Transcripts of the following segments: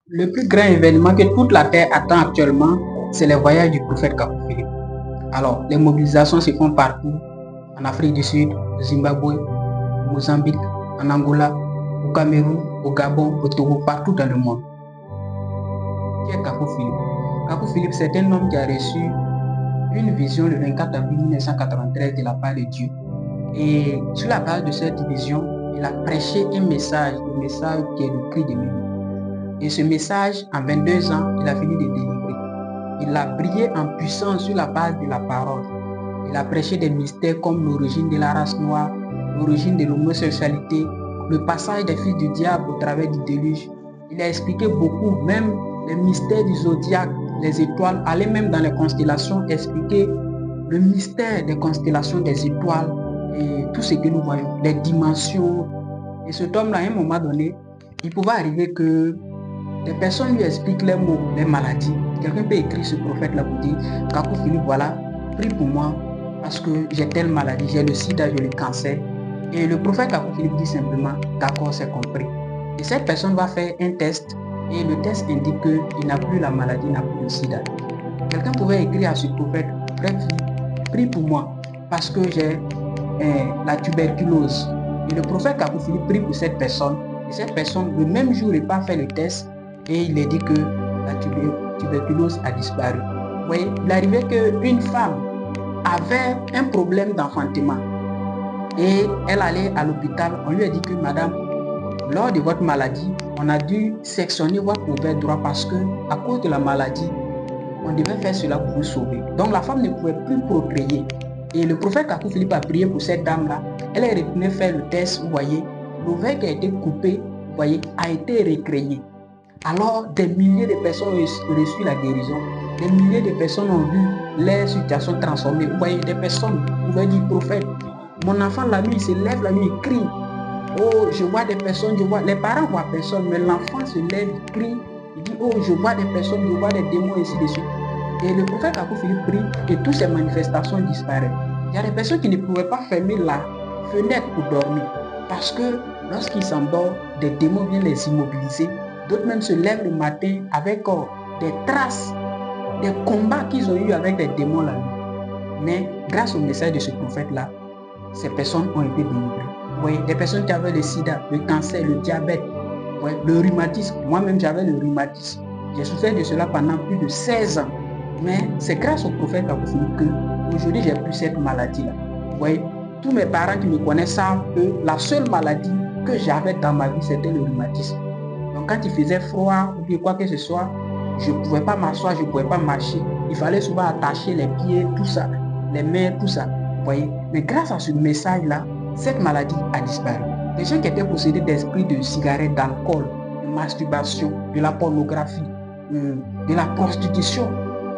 Le plus grand événement que toute la terre attend actuellement, c'est le voyage du prophète Kakou Philippe. Alors, les mobilisations se font partout, en Afrique du Sud, au Zimbabwe, au Mozambique, en Angola, au Cameroun, au Gabon, au Togo, partout dans le monde. Qui est Kakou Philippe? Kakou Philippe, c'est un homme qui a reçu une vision le 24 avril 1993 de la part de Dieu. Et sur la base de cette vision, il a prêché un message, le message qui est le cri de Mélie. Et ce message, en 22 ans, il a fini de délivrer. Il a brillé en puissance sur la base de la parole. Il a prêché des mystères comme l'origine de la race noire, l'origine de l'homosexualité, le passage des fils du diable au travers du déluge. Il a expliqué beaucoup, même les mystères du zodiaque, les étoiles, aller même dans les constellations, expliquer le mystère des constellations des étoiles et tout ce que nous voyons, les dimensions. Et cet homme-là, à un moment donné, il pouvait arriver que des personnes lui expliquent les mots, les maladies. Quelqu'un peut écrire ce prophète-là pour dire, Kakou Philippe, voilà, prie pour moi parce que j'ai telle maladie, j'ai le sida, j'ai le cancer. Et le prophète Kakou Philippe dit simplement, d'accord, c'est compris. Et cette personne va faire un test et le test indique qu'il n'a plus la maladie, il n'a plus le sida. Quelqu'un pouvait écrire à ce prophète, frère Philippe, prie pour moi parce que j'ai la tuberculose. Et le prophète Kakou Philippe prie pour cette personne. Et cette personne, le même jour, il n'a pas fait le test et il a dit que la tuberculose a disparu. Vous voyez, il arrivait qu'une femme avait un problème d'enfantement et elle allait à l'hôpital. On lui a dit que madame, lors de votre maladie, on a dû sectionner votre ovaire droit parce que à cause de la maladie, on devait faire cela pour vous sauver. Donc la femme ne pouvait plus procréer. Et le prophète Kakou Philippe a prié pour cette dame-là. Elle est retournée faire le test, vous voyez. L'ovaire qui a été coupé, vous voyez, a été recréé. Alors, des milliers de personnes ont reçu la guérison. Des milliers de personnes ont vu leur situation transformée. Vous voyez, des personnes, vous voyez, du prophète. Mon enfant, la nuit, il se lève, la nuit, il crie. Oh, je vois des personnes, je vois. Les parents voient personne, mais l'enfant se lève, il crie. Il dit, oh, je vois des personnes, je vois des démons, et ainsi de suite. Et le prophète Kakou Philippe prie et toutes ces manifestations disparaissent. Il y a des personnes qui ne pouvaient pas fermer la fenêtre pour dormir. Parce que lorsqu'ils s'endorment, des démons viennent les immobiliser. D'autres même se lèvent le matin avec des traces, des combats qu'ils ont eu avec des démons la nuit. Mais grâce au message de ce prophète-là, ces personnes ont été délivrées. Vous voyez, des personnes qui avaient le sida, le cancer, le diabète, voyez, le rhumatisme. Moi-même, j'avais le rhumatisme. J'ai souffert de cela pendant plus de 16 ans. Mais c'est grâce au prophète Kakou Philippe que aujourd'hui j'ai plus cette maladie-là. Vous voyez, tous mes parents qui me connaissent savent que la seule maladie que j'avais dans ma vie, c'était le rhumatisme. Donc quand il faisait froid ou bien quoi que ce soit, je ne pouvais pas m'asseoir, je ne pouvais pas marcher. Il fallait souvent attacher les pieds, tout ça, les mains, tout ça. Vous voyez, mais grâce à ce message-là, cette maladie a disparu. Les gens qui étaient possédés d'esprit de cigarettes, d'alcool, de masturbation, de la pornographie, de la prostitution,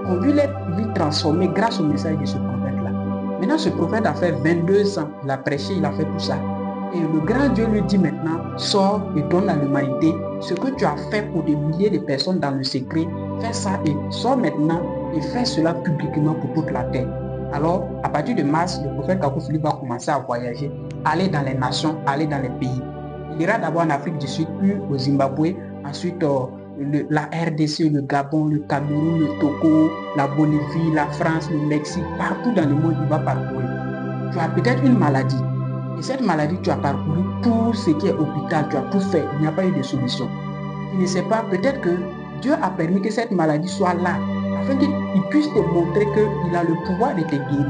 ont vu leur vie transformée grâce au message de ce prophète-là. Maintenant, ce prophète a fait 22 ans, il a prêché, il a fait tout ça. Et le grand Dieu lui dit maintenant, sors et donne à l'humanité ce que tu as fait pour des milliers de personnes dans le secret. Fais ça et sors maintenant et fais cela publiquement pour toute la terre. Alors, à partir de mars, le prophète Kakou Philippe va commencer à voyager, aller dans les nations, aller dans les pays. Il ira d'abord en Afrique du Sud, puis au Zimbabwe, ensuite la RDC, le Gabon, le Cameroun, le Togo, la Bolivie, la France, le Mexique, partout dans le monde, il va parcourir. Tu as peut-être une maladie. Et cette maladie, tu as parcouru tout ce qui est hôpital, tu as tout fait, il n'y a pas eu de solution. Tu ne sais pas, peut-être que Dieu a permis que cette maladie soit là, afin qu'il puisse te montrer qu'il a le pouvoir de te guérir.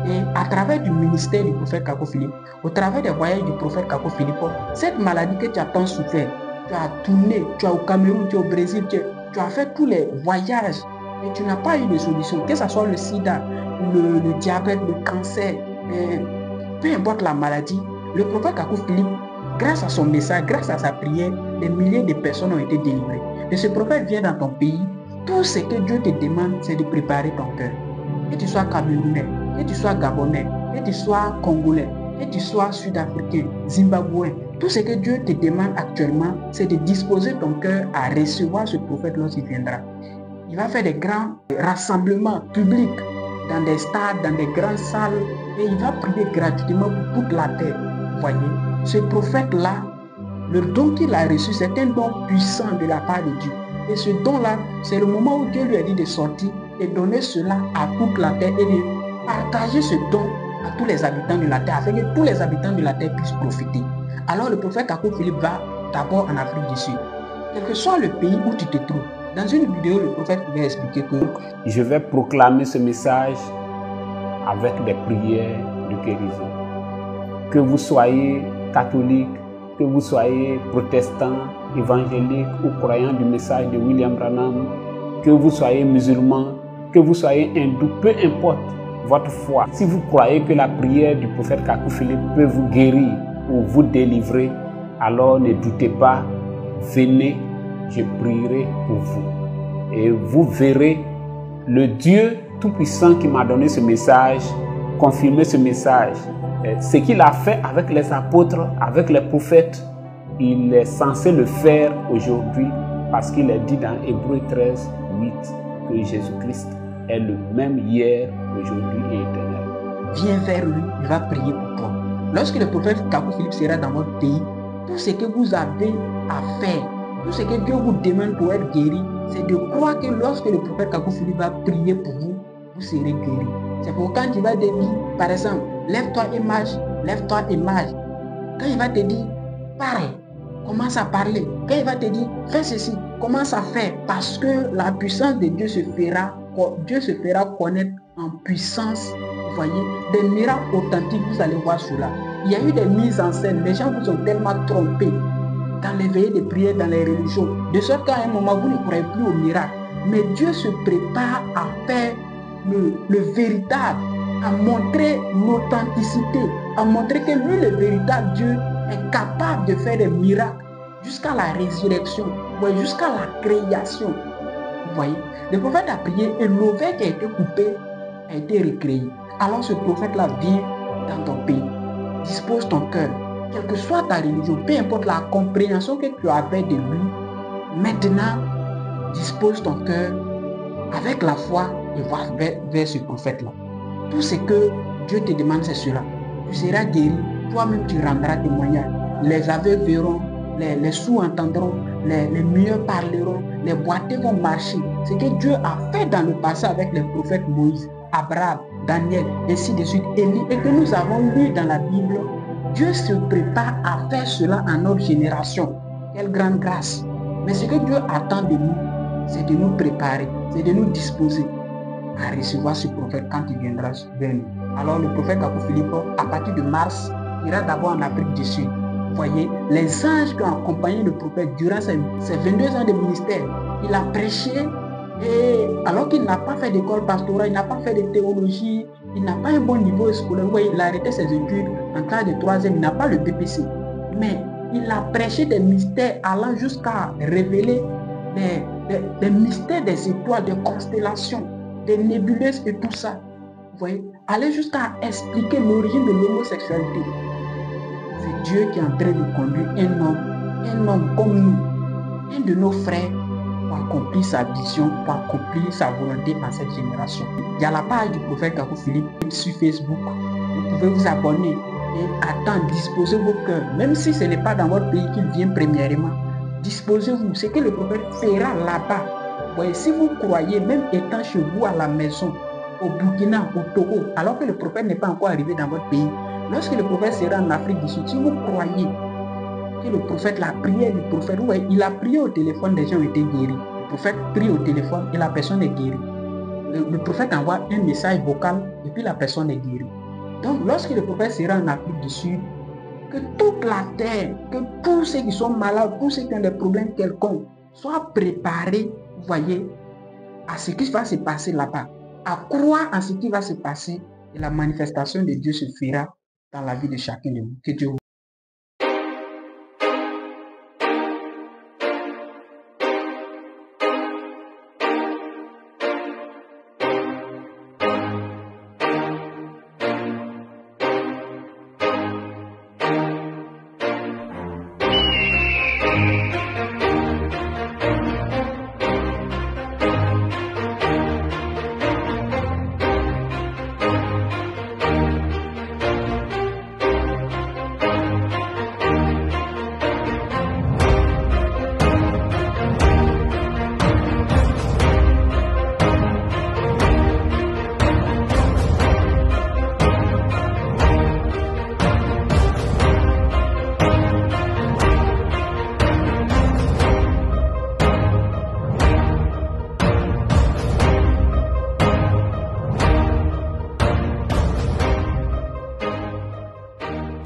Et à travers du ministère du prophète Kakou Philippe, au travers des voyages du prophète Kakou Philippe, cette maladie que tu as tant souffert, tu as tourné, tu es au Cameroun, tu es au Brésil, tu as fait tous les voyages, et tu n'as pas eu de solution, que ce soit le sida, le diabète, le cancer, peu importe la maladie, le prophète Kakou Philippe, grâce à son message, grâce à sa prière, des milliers de personnes ont été délivrées. Et ce prophète vient dans ton pays, tout ce que Dieu te demande, c'est de préparer ton cœur. Que tu sois camerounais, que tu sois gabonais, que tu sois congolais, que tu sois sud-africain, zimbabwéen, tout ce que Dieu te demande actuellement, c'est de disposer ton cœur à recevoir ce prophète lorsqu'il viendra. Il va faire des grands rassemblements publics dans des stades, dans des grandes salles, et il va prier gratuitement pour toute la terre. Vous voyez, ce prophète-là, Le don qu'il a reçu, c'est un don puissant de la part de Dieu. Et ce don-là, c'est le moment où Dieu lui a dit de sortir et donner cela à toute la terre et de partager ce don à tous les habitants de la terre, afin que tous les habitants de la terre puissent profiter. Alors le prophète Kakou Philippe va d'abord en Afrique du Sud. Quel que soit le pays où tu te trouves, dans une vidéo, le prophète pouvait expliquer que je vais proclamer ce message avec des prières de guérison. Que vous soyez catholique, que vous soyez protestant, évangélique ou croyant du message de William Branham, que vous soyez musulman, que vous soyez hindou, peu importe votre foi. Si vous croyez que la prière du prophète Kakou Philippe peut vous guérir ou vous délivrer, alors ne doutez pas, venez, je prierai pour vous. Et vous verrez le Dieu Tout-Puissant qui m'a donné ce message, confirmer ce message. Ce qu'il a fait avec les apôtres, avec les prophètes, il est censé le faire aujourd'hui parce qu'il est dit dans Hébreux 13, 8 que Jésus-Christ est le même hier, aujourd'hui et éternel. Viens vers lui, il va prier pour toi. Lorsque le prophète Kakou Philippe sera dans votre pays, tout ce que vous avez à faire, tout ce que Dieu vous demande pour être guéri, c'est de croire que lorsque le prophète Kakou Philippe va prier pour vous, vous serez guéri. C'est pourquoi quand il va te dire, par exemple, lève-toi et marche, lève-toi et marche. Quand il va te dire, parle, commence à parler. Quand il va te dire, fais ceci, commence à faire. Parce que la puissance de Dieu se fera connaître en puissance. Vous voyez, des miracles authentiques, vous allez voir cela. Il y a eu des mises en scène, les gens vous ont tellement trompés dans les veillées de prière, dans les religions, de sorte qu'à un moment, vous ne croyez plus au miracle. Mais Dieu se prépare à faire le véritable, à montrer l'authenticité, à montrer que lui, le véritable Dieu, est capable de faire des miracles jusqu'à la résurrection, jusqu'à la création. Vous voyez, le prophète a prié et l'ovaire qui a été coupé a été recréé. Alors ce prophète-là vient dans ton pays, dispose ton cœur, quelle que soit ta religion, peu importe la compréhension que tu avais de lui, maintenant, dispose ton cœur avec la foi et va vers ce prophète-là. Tout ce que Dieu te demande, c'est cela. Tu seras guéri, toi-même tu rendras témoignage. Les aveugles verront, les sourds entendront, les muets parleront, les boiteux vont marcher. Ce que Dieu a fait dans le passé avec les prophètes Moïse, Abraham, Daniel, ainsi de suite, Élie, et que nous avons lu dans la Bible, Dieu se prépare à faire cela en notre génération. Quelle grande grâce. Mais ce que Dieu attend de nous, c'est de nous préparer, c'est de nous disposer à recevoir ce prophète quand il viendra vers nous. Alors le prophète Kakou Philippe, à partir de mars, ira d'abord en Afrique du Sud. Vous voyez, les anges qui ont accompagné le prophète durant ses 22 ans de ministère, il a prêché, et alors qu'il n'a pas fait d'école pastorale, il n'a pas fait de théologie, il n'a pas un bon niveau scolaire. Vous voyez, il a arrêté ses études en classe de 3e, il n'a pas le BPC. Mais il a prêché des mystères allant jusqu'à révéler des mystères des étoiles, des constellations, des nébuleuses et tout ça. Vous voyez, aller jusqu'à expliquer l'origine de l'homosexualité. C'est Dieu qui est en train de conduire un homme comme nous, un de nos frères, pour accomplir sa vision, pour accomplir sa volonté en cette génération. Il y a la page du prophète Kakou Philippe sur Facebook. Vous pouvez vous abonner et attendre, disposez vos cœurs. Même si ce n'est pas dans votre pays qu'il vient premièrement, disposez-vous. Ce que le prophète fera là-bas. Voyez, si vous croyez, même étant chez vous à la maison, au Burkina, au Togo, alors que le prophète n'est pas encore arrivé dans votre pays, lorsque le prophète sera en Afrique du Sud, si vous croyez que le prophète, la prière du prophète, ouais, il a prié au téléphone, des gens ont été guéris. Le prophète prie au téléphone et la personne est guérie. Le prophète envoie un message vocal et puis la personne est guérie. Donc lorsque le prophète sera en Afrique du Sud, que toute la terre, que tous ceux qui sont malades, tous ceux qui ont des problèmes quelconques, soient préparés, vous voyez, à ce qui va se passer là-bas, à croire en ce qui va se passer, et la manifestation de Dieu se fera dans la vie de chacun de nous. Que Dieu vous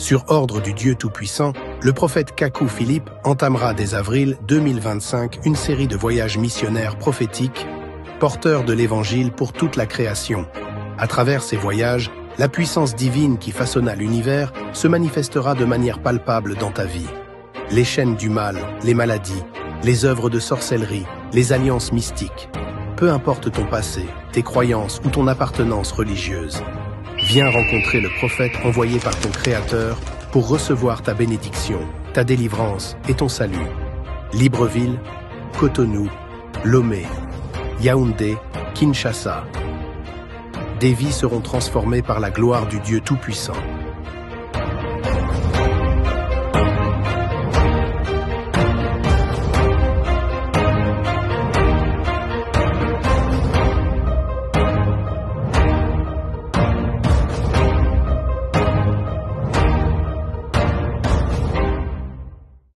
Sur ordre du Dieu Tout-Puissant, le prophète Kaku Philippe entamera dès avril 2025 une série de voyages missionnaires prophétiques, porteurs de l'Évangile pour toute la création. À travers ces voyages, la puissance divine qui façonna l'univers se manifestera de manière palpable dans ta vie. Les chaînes du mal, les maladies, les œuvres de sorcellerie, les alliances mystiques. Peu importe ton passé, tes croyances ou ton appartenance religieuse. Viens rencontrer le prophète envoyé par ton Créateur pour recevoir ta bénédiction, ta délivrance et ton salut. Libreville, Cotonou, Lomé, Yaoundé, Kinshasa. Des vies seront transformées par la gloire du Dieu Tout-Puissant.